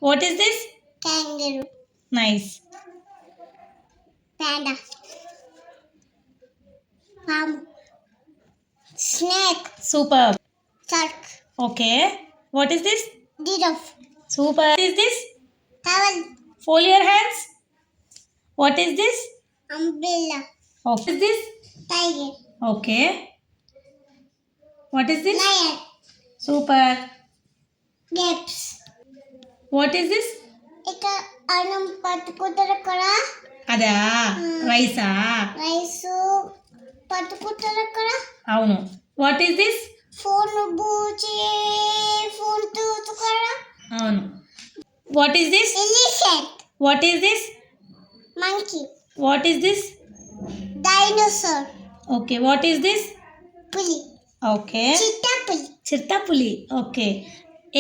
What is this? Kangaroo. Nice. Panda. Palm. Snake. Superb. Shark. Okay. What is this? Giraffe. Super. What is this? Towel. Fold your hands. What is this? Umbrella. Okay. What is this? Tiger. Okay. What is this? Lion. Super. Grapes. What is this? ఇక అన్నం పట్టుకుంటారు కదా అదా రైసా rice పట్టుకుంటారు కదా అవును. What is this? Phone బూచి ఫోన్ చూసుకోరా అవును. What is this? Elephant. What is this? Monkey. What is this? Dinosaur. Okay. What is this? పులి. ఓకే. చిట్టపులి. చిరుతపులి. ఓకే.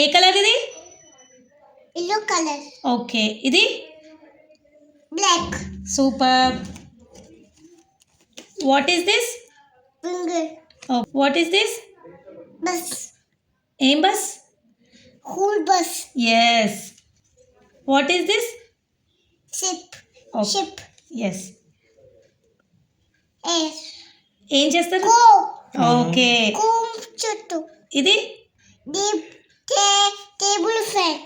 ఏ కలర్ ఇది? Yellow colour. ఓకే. ఇది? Black. Super. What is this? Finger. What is this? Bus. ఏం bus? Cool bus. Yes. What is this? Ship. Okay. Ship. Yes. Air. ఏం చేస్తారు? కో. ఓకే. కోమ్ చుట్టూ. ఇది? Deep table fan.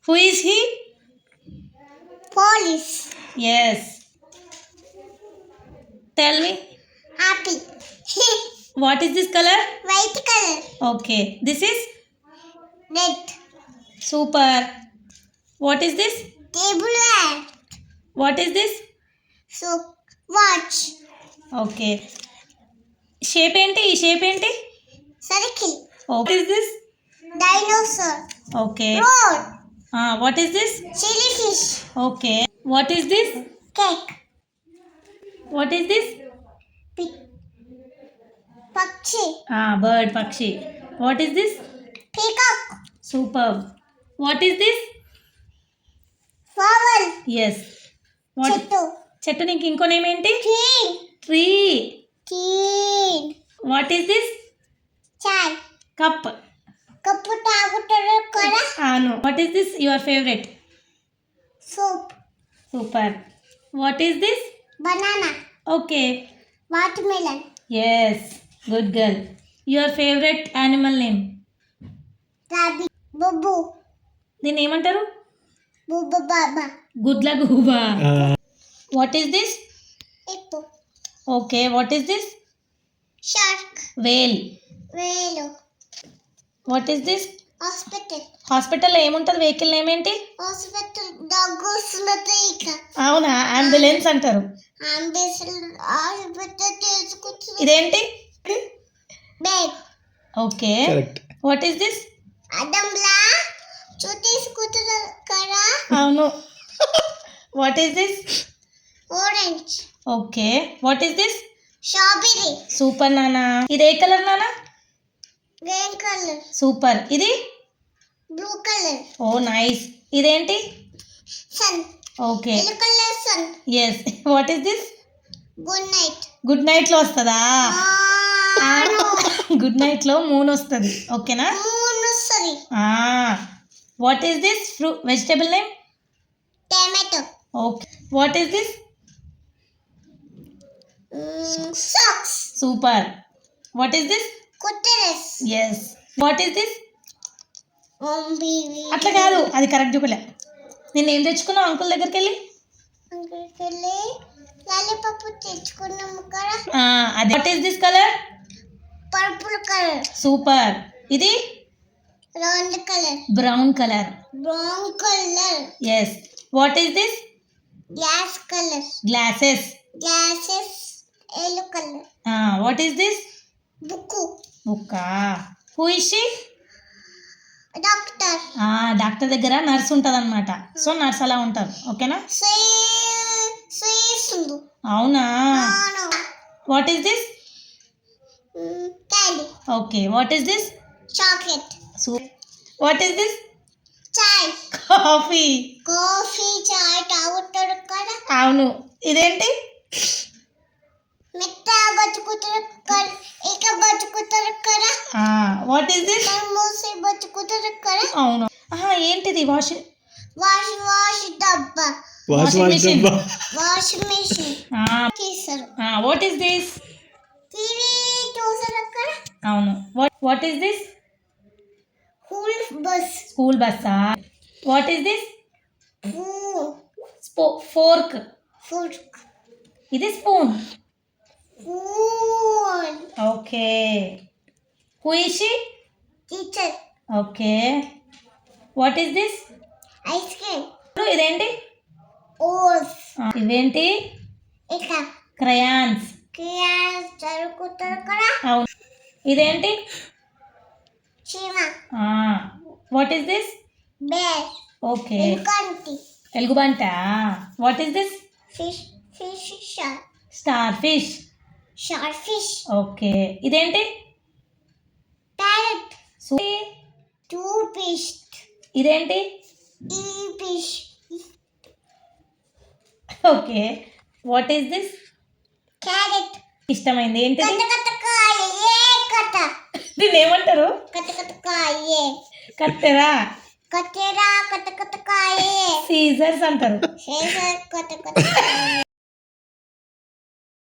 Who is he? Police. Yes. Tell me. Happy. What is this colour? White colour. Okay. This is? Red. Super. What is this? Table lamp. What is this? So watch. Okay. Shape ఏంటి? ఈ shape ఏంటి? Circle. What is this? Dinosaur. Okay. Road. What is this? Chilli fish. Okay. What is this? Cake. What is this? పక్షి. Bird, పక్షి. What is this? Peacock. Super. What is this? Flower. Yes. What? చెట్టు. చెట్టు. నీకు ఇంకో name ఏంటి? ట్రీన్. Tree. ట్రీన్. What is this? చాయ్. కప్. కప్పు తాగుతారు కదా. అవును. What is this your favourite? Soup. Super. What is this? Banana. Okay. Watermelon. Yes. Good girl. Your favourite animal name? రాబి. బుబ్బు. దీన్ని ఏమంటారు? బుబ్బు బాబా. గుడ్ల గూబా. What is this? ఇప్పు. Okay. What is this? Shark. Whale. వేలు. What is this? హాస్పిటల్. హాస్పిటల్లో ఏముంటుంది? వెహికల్ నేమ్ ఏంటి? హాస్పిటల్ దగ్గు వస్తున్నది ఇక. అవునా? అంబులెన్స్ అంటారు. హాస్పిటల్ తీసుకొచ్చిన ఇదేంటి? Bed. Okay. What is this? అదంలా తీసుకుంటున్నారు కదా. అవును. What is this? Orange. Okay. What is this? Strawberry. Super నానా. ఇది ఏ కలర్ నానా? Green colour. సూపర్. ఇది? Blue colour. Oh nice. ఇదేంటి? Sun. Okay. Yellow colour sun. Yes. What is this? Good night. Good నైట్లో వస్తుందా? గుడ్ నైట్లో moon వస్తుంది. ఓకేనా? మూన్ వస్తుంది. What is this vegetable name? Tomato. Okay. What is this? Socks. Super. What is this? కుట్టెస్. Yes. What is this? Baby. అట్లా కాదు, అది కరెక్ట్ చూపలే. నేను ఏం తెచ్చుకున్నావు అంకుల్ దగ్గరికి వెళ్ళి? అంకుల్కి వెళ్ళి లాలీపాప్ తెచ్చుకున్నాము కదా. అది. What is this colour? Purple colour. Super. ఇది? Round colour. Brown colour. Brown colour. Yes. What is this? Glass colour. Glasses. Glasses. Yellow colour. What is this? Book. బుక్కా. Who is she? Doctor. Doctor దగ్గర nurse ఉంటుంది అనమాట. So nurse అలా ఉంటారు. ఓకేనా? సూయిస్తుంది. అవునా? What is this? Candy. Okay. What is this? Chocolate. What is this? చాయ్. కాఫీ. కాఫీ చాయ్ తాగుతారు కదా. అవును. ఇదేంటి? మెత్త బతుకుతారు కదా. ఇక బతుకుతారు కదా. What is this? మూసి బతుకుతారు కదా. అవును. ఏంటిది వాష్ డబ్బా Washing machine. వాష్ మిషన్ తీస్తారు వాట్ ఈస్ దిస్? టీవీ చూసారు అక్కడ అవును. What is this? School bus school బస్సా? What is this? Phone fork. Food ఇది spoon. Phone okay. Who is she? Teacher okay. What is this? Ice cream ఇదేంటి? ఓస్ ఇవేంటి? ఇట్లా క్రయాన్స్. క్రియాస్ జరుగుతారు కదా అవును. ఇదేంటి? చీమ what is this? Bear okay. ఎలుకంటి ఎలుగుబంట. What is this? Fish starfish. Short fish okay. ఇదేంటి? ప్యారెట్ సూయి. టూత్ పేస్ట్ ఇదేంటి? ఈ fish okay. What is this? Carrot ఇష్టమైంది ఏంటిది? కట్టకట్టకాయ కట్ట దీన్ని ఏమంటారు? కట్టకట్టకాయ కత్తెరా. కట్టెరా కట్టకట్టకాయ సీజర్స్ అంటారు. కట్టకట్టకాయ